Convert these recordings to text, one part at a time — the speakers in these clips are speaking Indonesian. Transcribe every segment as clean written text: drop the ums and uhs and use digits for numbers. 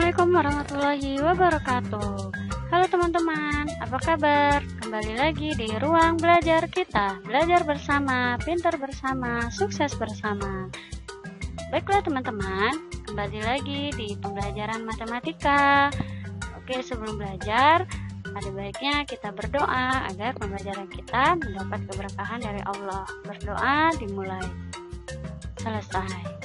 Assalamualaikum warahmatullahi wabarakatuh. Halo teman-teman, apa kabar? Kembali lagi di ruang belajar kita. Belajar bersama, pintar bersama, sukses bersama. Baiklah teman-teman, kembali lagi di pembelajaran matematika. Oke, sebelum belajar, ada baiknya kita berdoa agar pembelajaran kita mendapat keberkahan dari Allah. Berdoa dimulai. Selesai.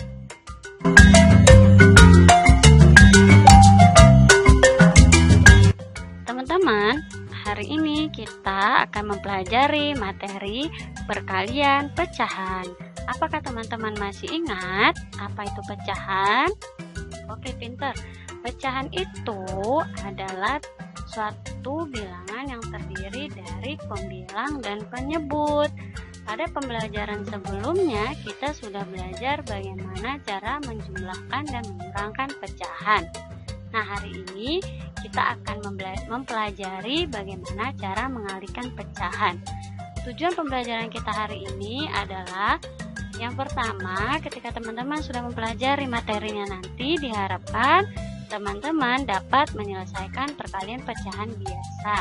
Teman-teman, hari ini kita akan mempelajari materi perkalian pecahan. Apakah teman-teman masih ingat apa itu pecahan? Oke, pintar. Pecahan itu adalah suatu bilangan yang terdiri dari pembilang dan penyebut. Pada pembelajaran sebelumnya, kita sudah belajar bagaimana cara menjumlahkan dan mengurangkan pecahan. Nah, hari ini kita akan mempelajari bagaimana cara mengalihkan pecahan. Tujuan pembelajaran kita hari ini adalah yang pertama, ketika teman-teman sudah mempelajari materinya nanti, diharapkan teman-teman dapat menyelesaikan perkalian pecahan biasa.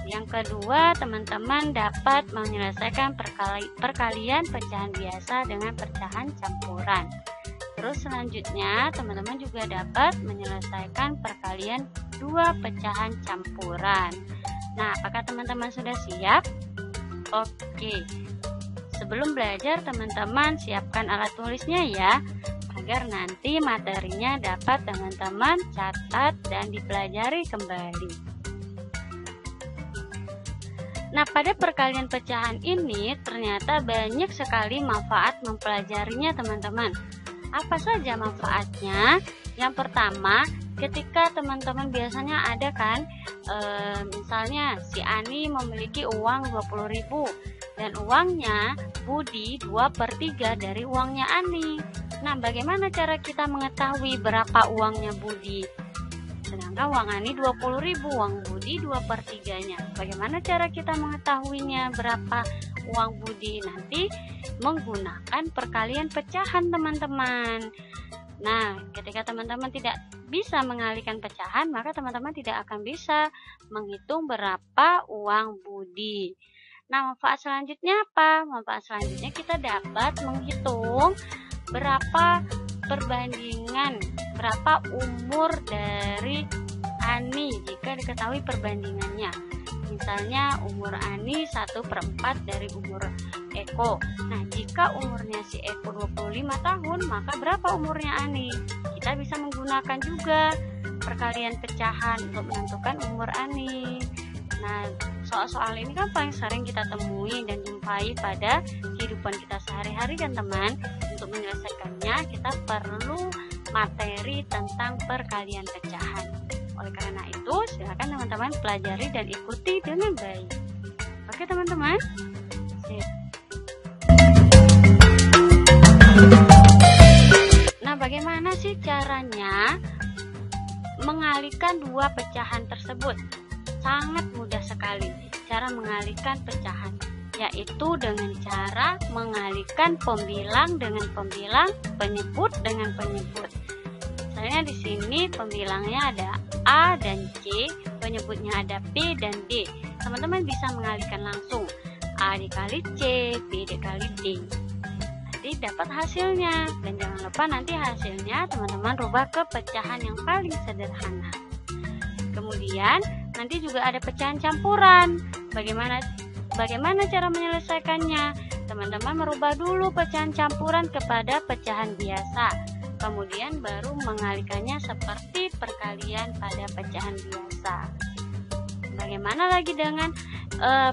Yang kedua, teman-teman dapat menyelesaikan perkalian pecahan biasa dengan pecahan campuran. Terus selanjutnya, teman-teman juga dapat menyelesaikan perkalian dua pecahan campuran. Nah, apakah teman-teman sudah siap? Oke. Sebelum belajar, teman-teman siapkan alat tulisnya ya, agar nanti materinya dapat teman-teman catat dan dipelajari kembali. Nah, pada perkalian pecahan ini ternyata banyak sekali manfaat mempelajarinya teman-teman. Apa saja manfaatnya? Yang pertama, ketika teman-teman biasanya ada kan, misalnya si Ani memiliki uang 20.000 dan uangnya Budi 2/3 dari uangnya Ani. Nah, bagaimana cara kita mengetahui berapa uangnya Budi? Sedangkan uang Ani 20.000, uang Budi 2/3-nya. Bagaimana cara kita mengetahuinya berapa uang Budi? Nanti menggunakan perkalian pecahan teman-teman. Nah, ketika teman-teman tidak bisa mengalihkan pecahan, maka teman-teman tidak akan bisa menghitung berapa uang Budi. Nah, manfaat selanjutnya apa? Manfaat selanjutnya kita dapat menghitung berapa perbandingan, berapa umur dari Ani jika diketahui perbandingannya. Misalnya umur Ani 1/4 dari umur Eko. Nah, jika umurnya si Eko 25 tahun, maka berapa umurnya Ani? Kita bisa menggunakan juga perkalian pecahan untuk menentukan umur Ani. Nah, soal-soal ini kan paling sering kita temui dan jumpai pada kehidupan kita sehari-hari kan teman. Untuk menyelesaikannya kita perlu materi tentang perkalian pecahan. Oleh karena itu, silakan teman-teman pelajari dan ikuti dengan baik. Oke teman-teman? Sip. Nah, bagaimana sih caranya mengalihkan dua pecahan tersebut? Sangat mudah sekali cara mengalihkan pecahan, yaitu dengan cara mengalihkan pembilang dengan pembilang, penyebut dengan penyebut. Misalnya di sini pembilangnya ada A dan C, penyebutnya ada P dan D. Teman-teman bisa mengalihkan langsung A dikali C, B dikali D. Nanti dapat hasilnya. Dan jangan lupa nanti hasilnya teman-teman rubah ke pecahan yang paling sederhana. Kemudian nanti juga ada pecahan campuran. Bagaimana cara menyelesaikannya? Teman-teman merubah dulu pecahan campuran kepada pecahan biasa. Kemudian baru mengalihkannya seperti perkalian pada pecahan biasa. Bagaimana lagi dengan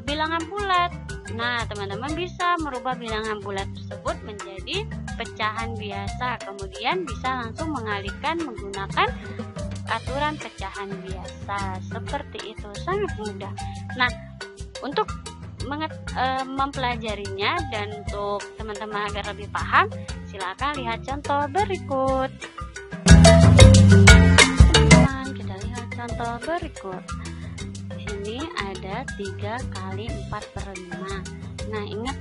bilangan bulat? Nah, teman-teman bisa merubah bilangan bulat tersebut menjadi pecahan biasa. Kemudian bisa langsung mengalihkan menggunakan aturan pecahan biasa. Seperti itu, sangat mudah. Nah, untuk mempelajarinya dan untuk teman-teman agar lebih paham, silakan lihat contoh berikut. Teman-teman, kita lihat contoh berikut. Ini ada 3 kali 4/5. Nah, ingat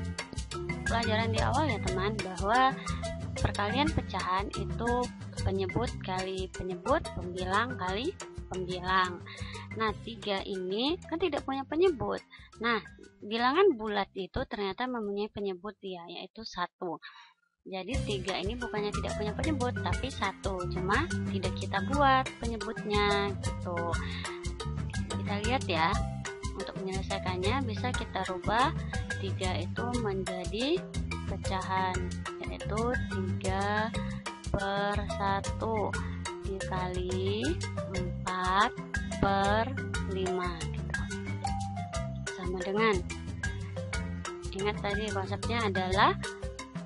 pelajaran di awal ya teman, bahwa perkalian pecahan itu penyebut kali penyebut, pembilang kali pembilang. Nah, 3 ini kan tidak punya penyebut. Nah, bilangan bulat itu ternyata mempunyai penyebut dia, yaitu 1. Jadi 3 ini bukannya tidak punya penyebut, tapi 1. Cuma tidak kita buat penyebutnya gitu. Kita lihat ya. Untuk menyelesaikannya bisa kita rubah 3 itu menjadi pecahan, yaitu 3/1 dikali 4/5 gitu. Sama dengan, ingat tadi konsepnya adalah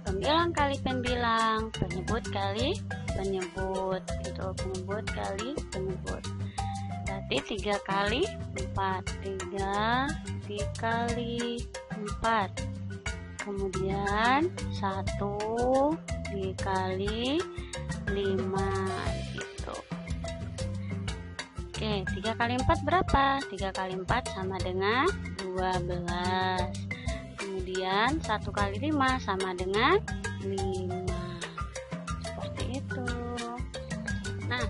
pembilang kali pembilang, penyebut kali penyebut gitu, penyebut kali penyebut. Berarti 3 kali 4, 3 dikali 4, kemudian 1 dikali 5 gitu. Oke, 3 kali 4 berapa? 3 kali 4 sama dengan 12. Kemudian 1 kali 5 sama dengan 5. Seperti itu. Nah,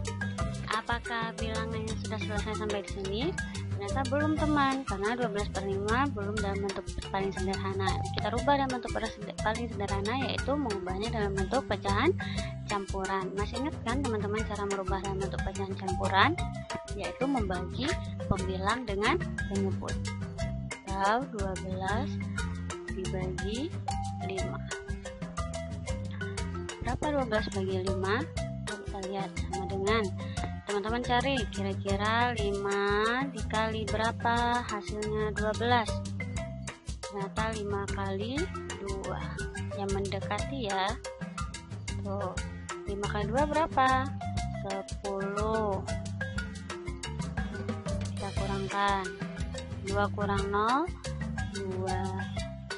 apakah bilangannya sudah selesai sampai di sini? Ternyata belum, teman, karena 12/5 belum dalam bentuk paling sederhana. Kita rubah dalam bentuk paling sederhana, yaitu mengubahnya dalam bentuk pecahan campuran. Masih ingat kan teman-teman cara merubah dalam bentuk pecahan campuran? Yaitu membagi pembilang dengan penyebut. Atau 12 dibagi 5. Berapa 12 bagi 5? Kita lihat, sama dengan, teman-teman cari kira-kira 5 dikali berapa hasilnya 12. Ternyata 5 kali 2, yang mendekati ya. Tuh, 5 kali 2 berapa? 10. Kita kurangkan, 2 kurang 0 2,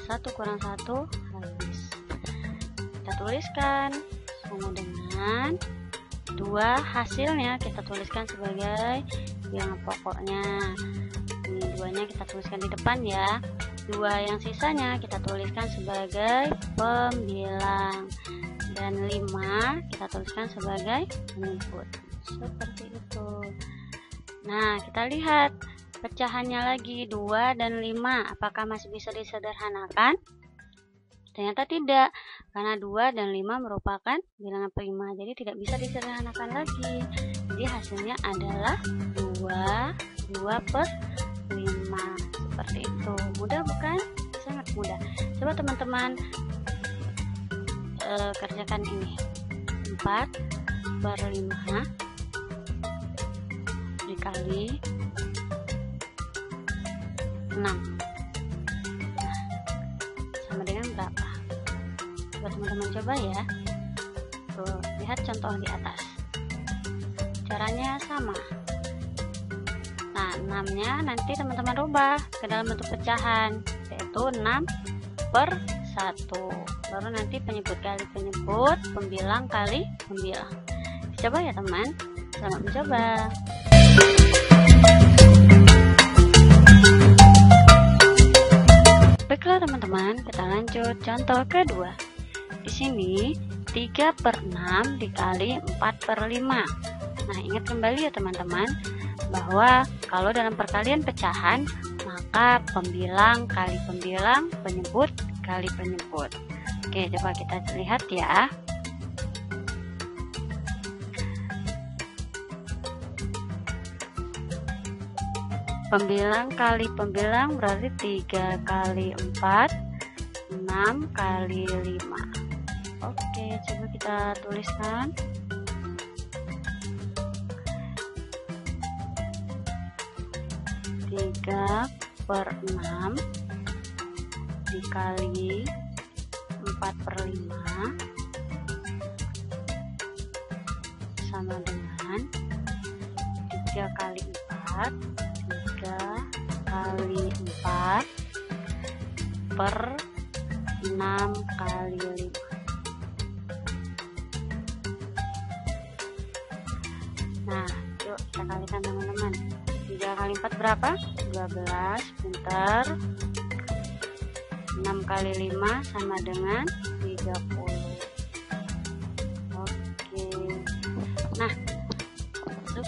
1 kurang 1 habis. Kita tuliskan sama dengan 2 hasilnya, kita tuliskan sebagai bilangan pokoknya. Ini 2-nya kita tuliskan di depan ya. 2 yang sisanya kita tuliskan sebagai pembilang, dan 5 kita tuliskan sebagai penyebut. Seperti itu. Nah, kita lihat pecahannya lagi 2 dan 5. Apakah masih bisa disederhanakan? Ternyata tidak, karena 2 dan 5 merupakan bilangan prima, jadi tidak bisa disederhanakan lagi. Jadi hasilnya adalah 2/5. Seperti itu. Mudah bukan? Sangat mudah. Coba teman-teman kerjakan ini. 4/5 dikali 6. Sama dengan berapa? Coba teman-teman coba ya. Tuh, lihat contoh di atas. Caranya sama. Nah, 6-nya nanti teman-teman rubah ke dalam bentuk pecahan, yaitu 6/1. Baru nanti penyebut kali penyebut, pembilang kali pembilang. Coba ya teman. Selamat mencoba. Baiklah teman-teman, kita lanjut contoh kedua. Di sini 3/6 dikali 4/5. Nah, ingat kembali ya teman-teman, bahwa kalau dalam perkalian pecahan, maka pembilang kali pembilang, penyebut kali penyebut. Oke, coba kita lihat ya. Pembilang kali pembilang berarti 3 kali 4, 6 kali 5. Oke, coba kita tuliskan. Tiga per 6 dikali 4/5 sama dengan 3 kali 4, 3 kali 4 per 6 kali 5. Nah, yuk kita kalikan teman-teman. 3 kali 4 berapa? 12. Pintar. 6 kali 5 sama dengan 30.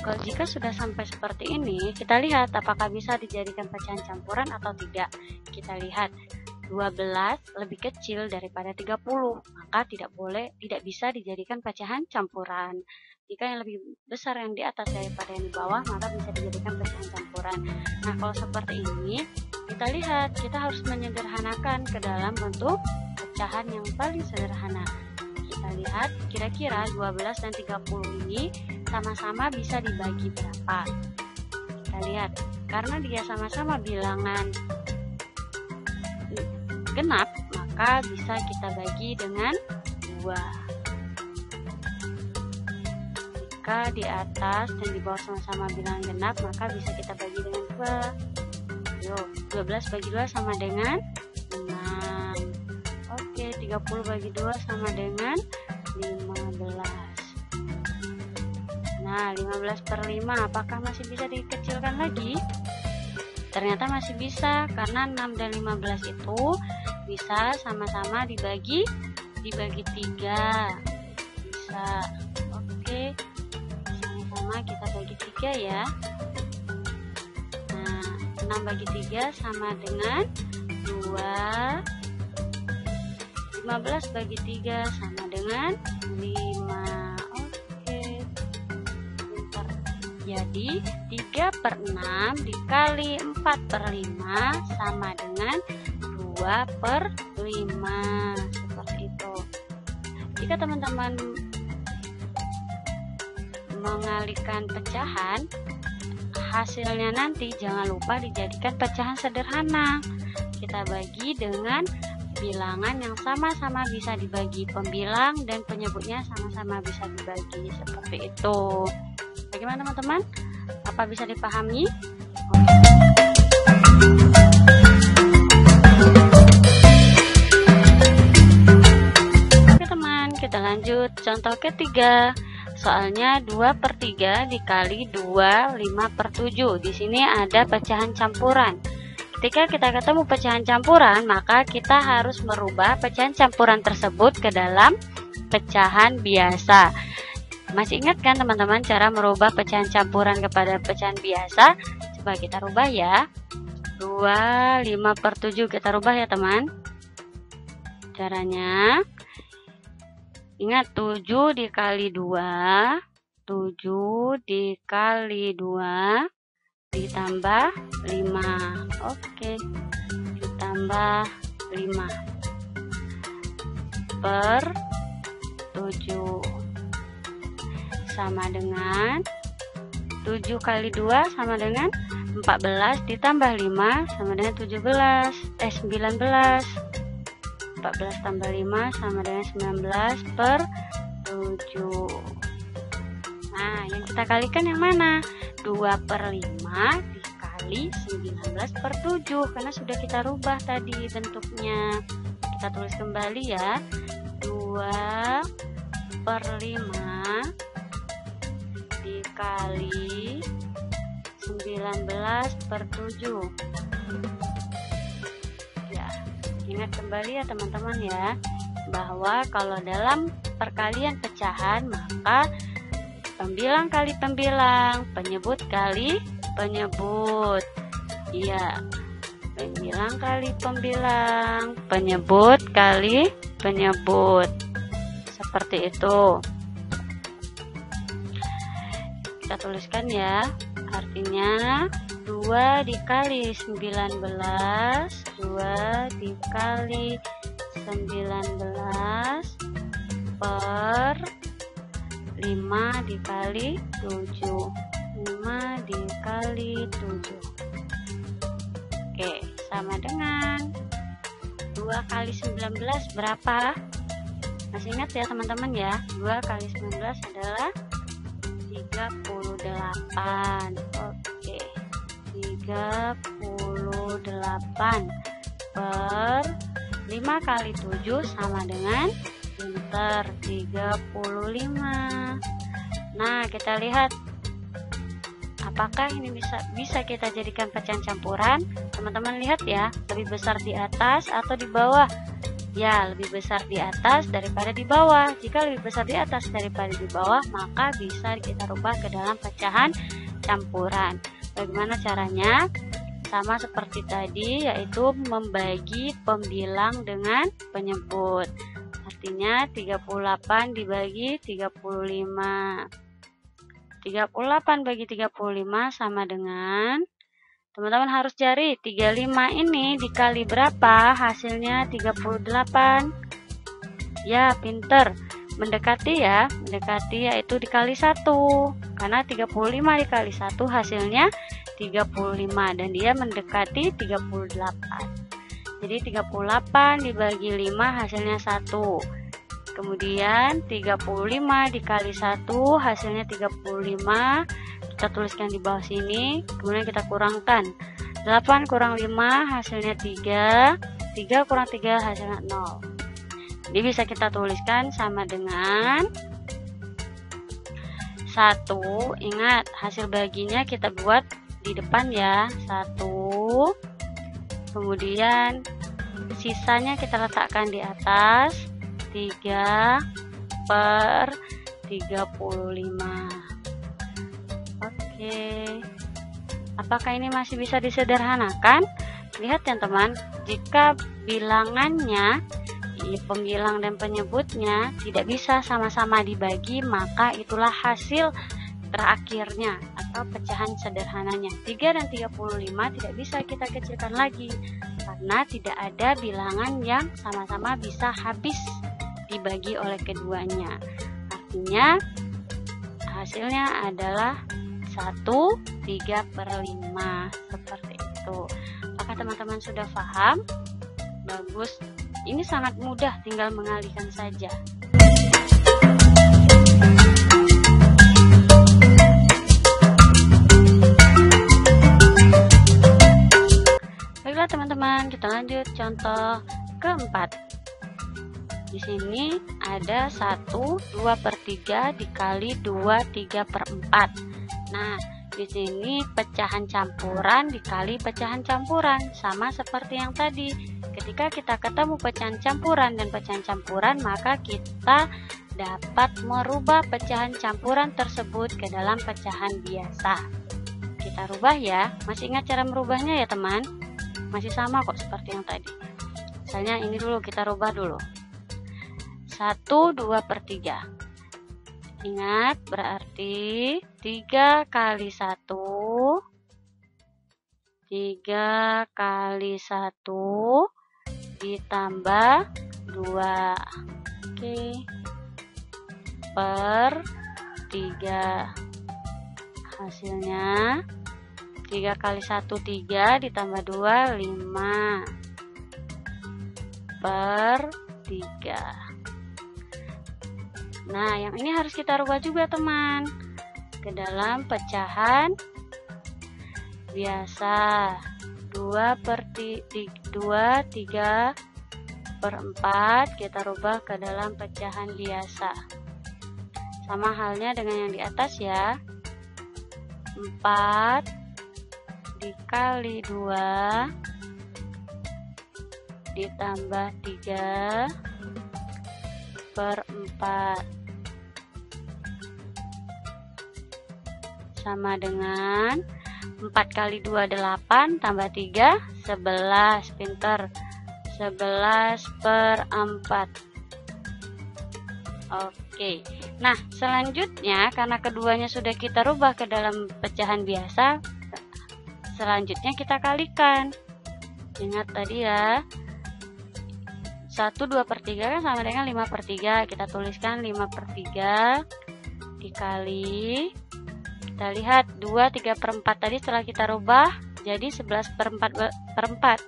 Kalau jika sudah sampai seperti ini, kita lihat apakah bisa dijadikan pecahan campuran atau tidak. Kita lihat 12 lebih kecil daripada 30, maka tidak bisa dijadikan pecahan campuran. Jika yang lebih besar yang di atas daripada yang di bawah, maka bisa dijadikan pecahan campuran. Nah, kalau seperti ini, kita lihat kita harus menyederhanakan ke dalam bentuk pecahan yang paling sederhana. Kita lihat kira-kira 12 dan 30 ini sama-sama bisa dibagi berapa. Kita lihat, karena dia sama-sama bilangan genap, maka bisa kita bagi dengan 2. Jika di atas dan di bawah sama-sama bilangan genap, maka bisa kita bagi dengan 2. Yuk, 12 bagi 2 sama dengan 6. Oke, 30 bagi 2 sama dengan 15. Nah, 15/5 apakah masih bisa dikecilkan lagi? Ternyata masih bisa, karena 6 dan 15 itu bisa sama-sama dibagi 3. Bisa. Oke, sama-sama kita bagi 3 ya. Nah, 6 bagi 3 sama dengan 2. 15 bagi 3 sama dengan 5. Jadi 3/6 dikali 4/5 sama dengan 2/5. Seperti itu. Jika teman-teman mengalihkan pecahan, hasilnya nanti jangan lupa dijadikan pecahan sederhana. Kita bagi dengan bilangan yang sama-sama bisa dibagi. Pembilang dan penyebutnya sama-sama bisa dibagi. Seperti itu. Bagaimana teman-teman? Apa bisa dipahami? Oke teman, kita lanjut contoh ketiga. Soalnya 2/3 dikali 2, 5/7. Di sini ada pecahan campuran. Ketika kita ketemu pecahan campuran, maka kita harus merubah pecahan campuran tersebut ke dalam pecahan biasa. Masih ingat kan teman-teman cara merubah pecahan campuran kepada pecahan biasa? Coba kita rubah ya. 2, 5/7 kita rubah ya teman. Caranya, ingat 7 dikali 2, 7 dikali 2 ditambah 5. Oke, ditambah 5 per 7 sama dengan 7 kali 2 sama dengan 14 ditambah 5 sama dengan 19. 14 tambah 5 sama dengan 19 per 7. Nah, yang kita kalikan yang mana? 2/5 dikali 19/7, karena sudah kita rubah tadi bentuknya. Kita tulis kembali ya. 2/5 dikali 19/7. Ya, ingat kembali ya teman-teman ya, bahwa kalau dalam perkalian pecahan maka pembilang kali pembilang, penyebut kali penyebut. Iya, pembilang kali pembilang, penyebut kali penyebut. Seperti itu. Kita tuliskan ya, artinya 2 dikali 19, 2 dikali 19 per 5 dikali 7, 5 dikali 7. Oke, sama dengan 2 kali 19 berapa? Masih ingat ya teman-teman ya, 2 kali 19 adalah 38. Oke, 38 per 5 kali 7 sama dengan pinter 35. Nah, kita lihat apakah ini bisa kita jadikan pecahan campuran. Teman-teman lihat ya, lebih besar di atas atau di bawah. Ya, lebih besar di atas daripada di bawah. Jika lebih besar di atas daripada di bawah, maka bisa kita rubah ke dalam pecahan campuran. Bagaimana caranya? Sama seperti tadi, yaitu membagi pembilang dengan penyebut. Artinya 38 dibagi 35. 38 bagi 35 sama dengan, teman-teman harus cari 35 ini dikali berapa, hasilnya 38. Ya, pinter. Mendekati ya, mendekati, yaitu dikali 1. Karena 35 dikali 1 hasilnya 35 dan dia mendekati 38. Jadi 38 dibagi 5 hasilnya 1. Kemudian 35 dikali 1 hasilnya 35. Kita tuliskan di bawah sini, kemudian kita kurangkan. 8 kurang 5 hasilnya 3. 3 kurang 3 hasilnya 0. Jadi bisa kita tuliskan sama dengan 1. Ingat, hasil baginya kita buat di depan ya. 1. Kemudian sisanya kita letakkan di atas. 3 per 35. Oke, apakah ini masih bisa disederhanakan? Lihat ya teman, jika bilangannya, pembilang dan penyebutnya tidak bisa sama-sama dibagi, maka itulah hasil terakhirnya atau pecahan sederhananya. 3 dan 35 tidak bisa kita kecilkan lagi karena tidak ada bilangan yang sama-sama bisa habis dibagi oleh keduanya. Artinya hasilnya adalah 1/3/5 seperti itu. Apakah teman-teman sudah paham? Bagus. Ini sangat mudah, tinggal mengalihkan saja. Baiklah teman-teman, kita lanjut contoh keempat. Di sini ada 1/2/3 dikali 2/3/4. Nah, di sini pecahan campuran dikali pecahan campuran, sama seperti yang tadi. Ketika kita ketemu pecahan campuran dan pecahan campuran, maka kita dapat merubah pecahan campuran tersebut ke dalam pecahan biasa. Kita rubah ya. Masih ingat cara merubahnya ya teman? Masih sama kok seperti yang tadi. Misalnya ini dulu kita rubah dulu. 1/2/3. Ingat, berarti 3 kali 1, 3 kali 1 ditambah 2. Oke. Per 3. Hasilnya 3 kali 1 3 ditambah 2 5 per 3. Nah, yang ini harus kita rubah juga teman ke dalam pecahan biasa. 2/3/4 kita rubah ke dalam pecahan biasa. Sama halnya dengan yang di atas ya. 4 dikali 2 ditambah 3 per 4 sama dengan 4 kali 2 8 tambah 3 11. Pinter. 11 per 4. Oke. Nah, selanjutnya karena keduanya sudah kita rubah ke dalam pecahan biasa, selanjutnya kita kalikan. Ingat tadi ya, 1/2/3 kan sama dengan 5/3. Kita tuliskan 5/3 dikali, kita lihat 2/3/4 tadi setelah kita rubah jadi 11/4.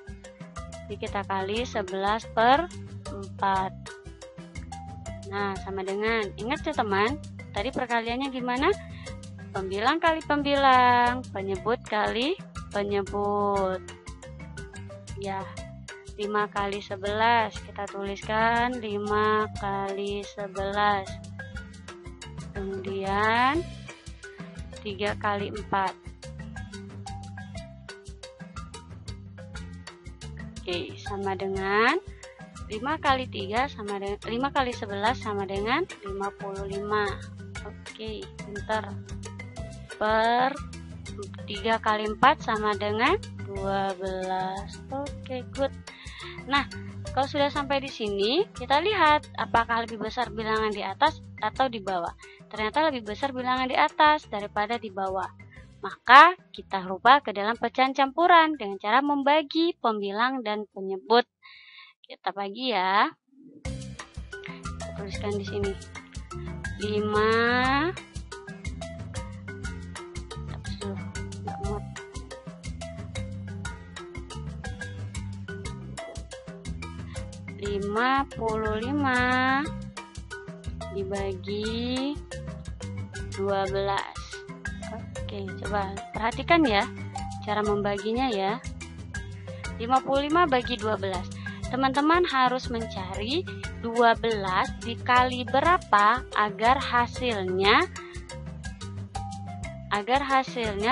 Jadi kita kali 11/4. Nah, sama dengan, ingat ya teman, tadi perkaliannya gimana? Pembilang kali pembilang, penyebut kali penyebut. Ya, 5 kali 11, kita tuliskan 5 kali 11. Kemudian 3 kali 4. Oke, sama dengan 5 kali 3 sama dengan 5 kali 11 sama dengan 55. Oke, pinter. Per 3 kali 4 sama dengan 12. Oke, good. Nah, kalau sudah sampai di sini, kita lihat apakah lebih besar bilangan di atas atau di bawah. Ternyata lebih besar bilangan di atas daripada di bawah. Maka kita rubah ke dalam pecahan campuran dengan cara membagi pembilang dan penyebut. Kita bagi ya. Kita tuliskan di sini. 5 55 dibagi 12. Oke, coba perhatikan ya cara membaginya ya. 55 bagi 12. Teman-teman harus mencari 12 dikali berapa agar hasilnya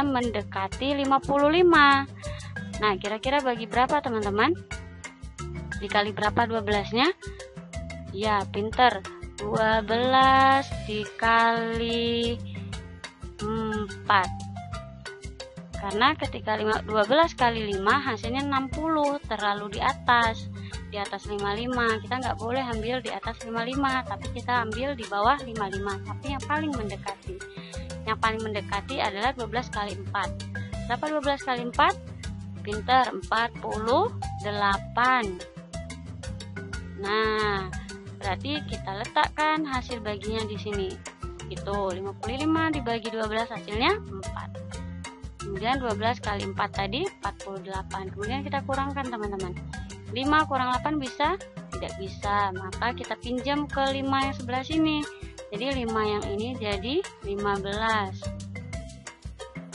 mendekati 55. Nah, kira-kira bagi berapa teman-teman? Dikali berapa 12-nya? Ya, pinter. 12 dikali 4. Karena ketika 12 kali 5 hasilnya 60, terlalu di atas 55. Kita nggak boleh ambil di atas 55, tapi kita ambil di bawah 55. Tapi yang paling mendekati. Yang paling mendekati adalah 12 kali 4. Berapa 12 kali 4? Pinter, 48. Nah, berarti kita letakkan hasil baginya di sini. Itu 55 dibagi 12 hasilnya 4. Kemudian 12 kali 4 tadi 48. Kemudian kita kurangkan teman-teman. 5 kurang 8 bisa? Tidak bisa. Maka kita pinjam ke 5 yang sebelah sini. Jadi 5 yang ini jadi 15.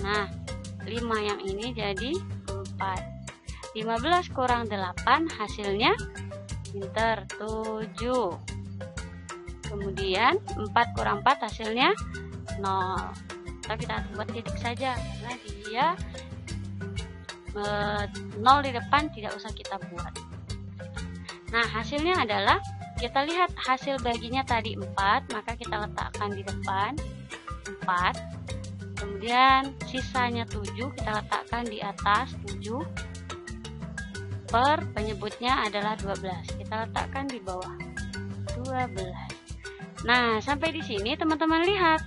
Nah, 5 yang ini jadi 4. 15 kurang 8 hasilnya pinter 7. Kemudian 4 kurang 4 hasilnya 0. Kita buat titik saja karena dia 0 di depan tidak usah kita buat. Nah, hasilnya adalah kita lihat hasil baginya tadi 4, maka kita letakkan di depan 4. Kemudian sisanya 7 kita letakkan di atas 7. Per penyebutnya adalah 12. Kita letakkan di bawah 12. Nah, sampai di sini teman-teman lihat.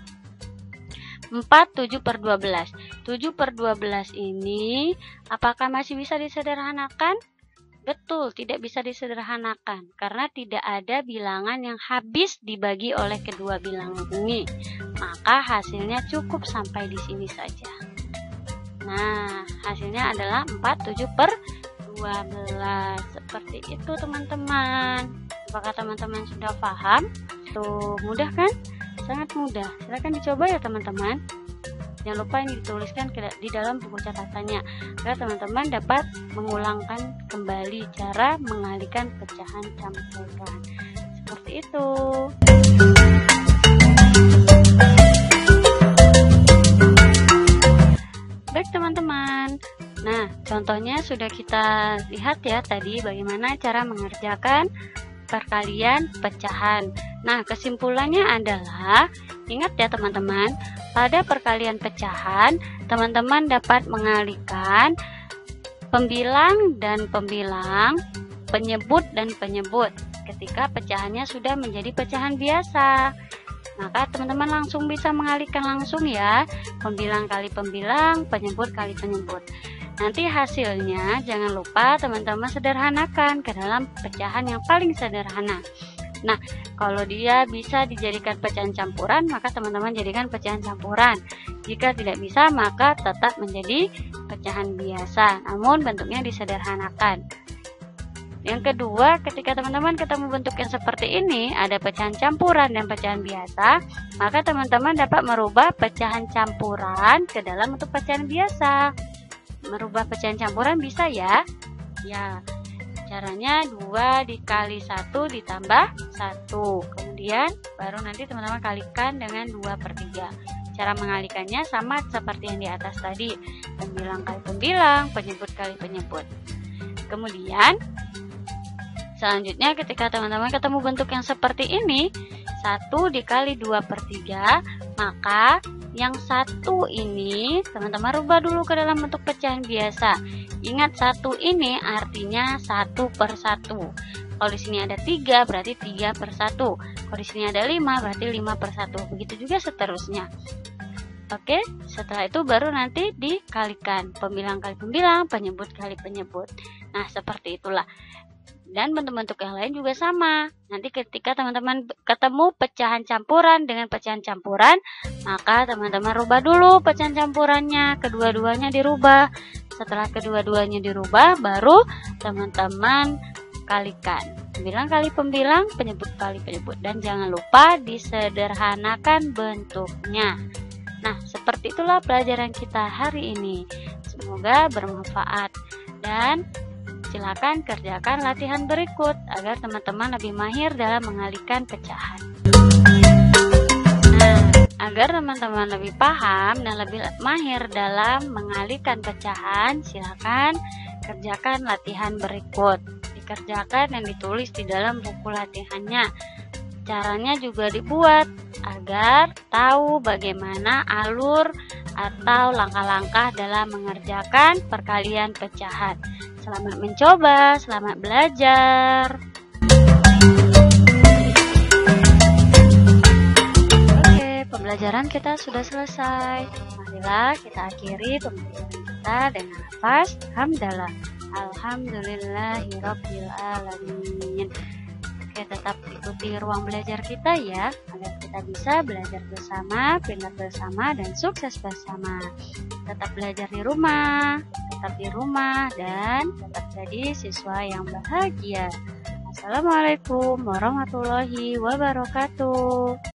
4, 7 per 12. 7 per 12 ini apakah masih bisa disederhanakan? Betul, tidak bisa disederhanakan karena tidak ada bilangan yang habis dibagi oleh kedua bilangan ini. Maka hasilnya cukup sampai di sini saja. Nah, hasilnya adalah 4, 7 per 12. Seperti itu teman-teman. Apakah teman-teman sudah paham? Tuh, mudah kan? Sangat mudah. Silahkan dicoba ya teman-teman. Jangan lupa ini dituliskan di dalam buku catatannya agar teman-teman dapat mengulangkan kembali cara mengalihkan pecahan campuran. Seperti itu. Baik teman-teman. Nah, contohnya sudah kita lihat ya tadi bagaimana cara mengerjakan perkalian pecahan. Nah, kesimpulannya adalah, ingat ya teman-teman, pada perkalian pecahan, teman-teman dapat mengalihkan pembilang dan pembilang, penyebut dan penyebut ketika pecahannya sudah menjadi pecahan biasa. Maka teman-teman langsung bisa mengalihkan langsung ya, pembilang kali pembilang, penyebut kali penyebut. Nanti hasilnya jangan lupa teman-teman sederhanakan ke dalam pecahan yang paling sederhana. Nah, kalau dia bisa dijadikan pecahan campuran, maka teman-teman jadikan pecahan campuran. Jika tidak bisa, maka tetap menjadi pecahan biasa, namun bentuknya disederhanakan. Yang kedua, ketika teman-teman ketemu bentuk yang seperti ini, ada pecahan campuran dan pecahan biasa, maka teman-teman dapat merubah pecahan campuran ke dalam bentuk pecahan biasa. Merubah pecahan campuran bisa ya? Ya. Caranya 2 dikali 1 ditambah 1. Kemudian baru nanti teman-teman kalikan dengan 2 per 3. Cara mengalikannya sama seperti yang di atas tadi. Pembilang kali pembilang, penyebut kali penyebut. Kemudian Selanjutnya ketika teman-teman ketemu bentuk yang seperti ini, 1 dikali 2/3, maka yang 1 ini teman-teman rubah dulu ke dalam bentuk pecahan biasa. Ingat 1 ini artinya 1/1. Kalau di sini ada 3 berarti 3/1. Kalau di sini ada 5 berarti 5/1. Begitu juga seterusnya. Oke, setelah itu baru nanti dikalikan. Pembilang kali pembilang, penyebut kali penyebut. Nah, seperti itulah. Dan bentuk-bentuk yang lain juga sama. Nanti ketika teman-teman ketemu pecahan campuran dengan pecahan campuran, maka teman-teman rubah dulu pecahan campurannya, kedua-duanya dirubah. Setelah kedua-duanya dirubah, baru teman-teman kalikan. Pembilang kali pembilang, penyebut kali penyebut. Dan jangan lupa disederhanakan bentuknya. Nah, seperti itulah pelajaran kita hari ini. Semoga bermanfaat. Dan silakan kerjakan latihan berikut agar teman-teman lebih mahir dalam mengalihkan pecahan. Nah, agar teman-teman lebih paham dan lebih mahir dalam mengalihkan pecahan, silakan kerjakan latihan berikut. Dikerjakan dan ditulis di dalam buku latihannya. Caranya juga dibuat agar tahu bagaimana alur atau langkah-langkah dalam mengerjakan perkalian pecahan. Selamat mencoba, selamat belajar. Oke, pembelajaran kita sudah selesai. Marilah kita akhiri pembelajaran kita dengan lafaz hamdalah. Alhamdulillahirabbil alamin. Oke, tetap ikuti ruang belajar kita ya, agar kita bisa belajar bersama, pintar bersama, dan sukses bersama. Tetap belajar di rumah, dan tetap jadi siswa yang bahagia. Assalamualaikum warahmatullahi wabarakatuh.